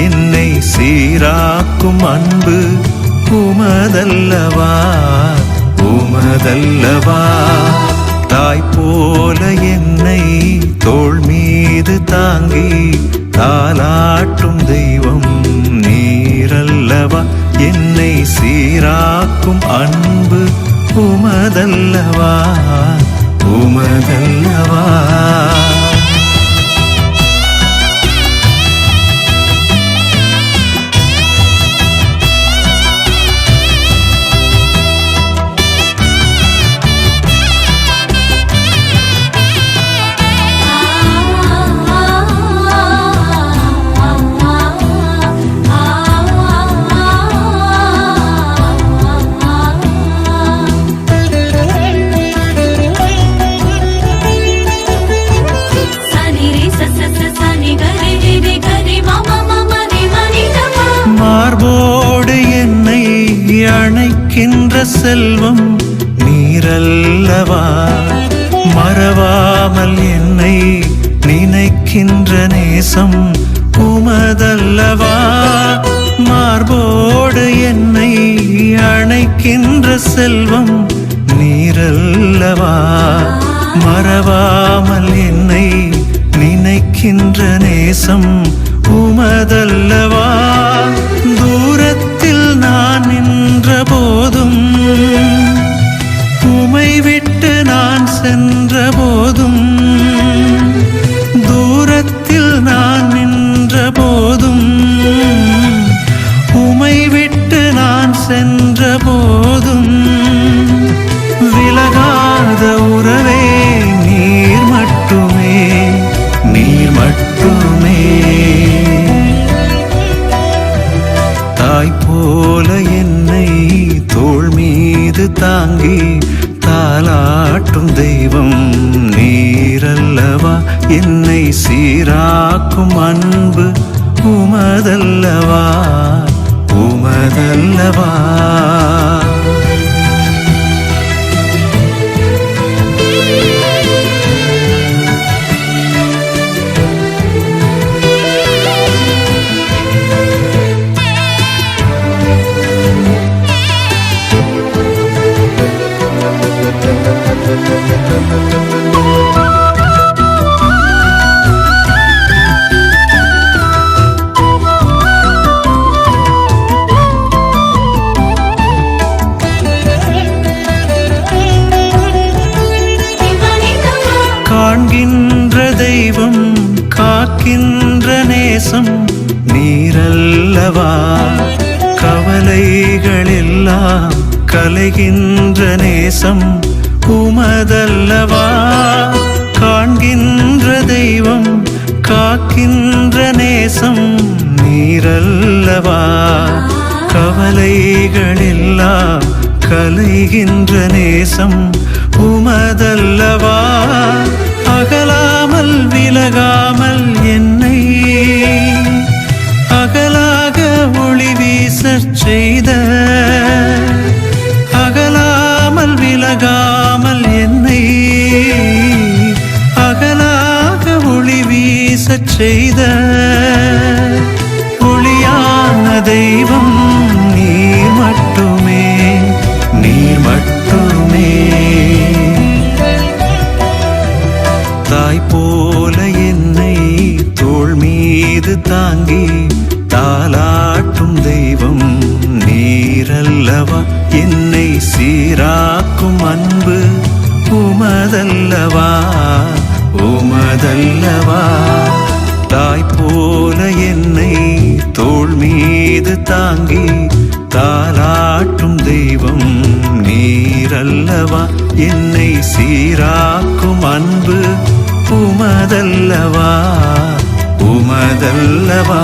என்னை சீராக்கும் அன்பு உமதல்லவா உமதல்லவா. தாய் போல என்னை தோள் மீது தாங்கி தாலாட்டும் தெய்வம் நீரல்லவா. என்னை சீராக்கும் அன்பு உமதல்லவா உமதல்லவா. மார்போடு என்னை அணைக்கின்ற செல்வம் நீரல்லவா. மறவாமல் என்னை நினைக்கின்ற நேசம் உமதல்லவா. மார்போடு என்னை அணைக்கின்ற செல்வம் நீரல்லவா. மறவாமல் என்னை நினைக்கின்ற நேசம் உமதல்லவா. தூரத்தில் நான் நின்ற போதும் உமை விட்டு நான் சென்ற போதும், தூரத்தில் நான் நின்ற போதும் உமை விட்டு நான் சென்ற போதும், விலகாத உறவே நீர் மட்டுமே நீர் மட்டுமே. தாய் போல என்னை தோள் மீது தாங்கி தாலாட்டும் தெய்வம் நீரல்லவா. என்னை சீராக்கும் அன்பு உமதல்லவா உமதல்லவா. காண்கின்ற தெய்வம் காக்கின்ற நேசம் நீரல்லவா. கவலைகள் எல்லாம் கலைகின்ற நேசம் உமதல்லவா. காண்கின்ற தெய்வம் காக்கின்ற நேசம் நீரல்லவா. கவலைகள் எல்லாம் கலைகின்ற நேசம் உமதல்லவா. அகலாமல் விலகாமல் என்னை அகலாக ஒளி வீசச் செய்த, அகலாமல் விலகாமல் என்னை அகலாக ஒளி வீசச் செய்த ஒளியான தெய்வம் நீர் மட்டுமே நீர் மட்டுமே. தாய் போல என்னை தோள் மீது தாங்கி தாலாட்டும் தெய்வம் நீரல்லவா. என்னை சீராக்கும் அன்பு உமதல்லவா உமதல்லவா. தாய் போல என்னை தோள் மீது தாங்கி தாலாட்டும் தெய்வம் நீரல்லவா. என்னை சீராக்கும் அன்பு உமதல்லவா உமதல்லவா.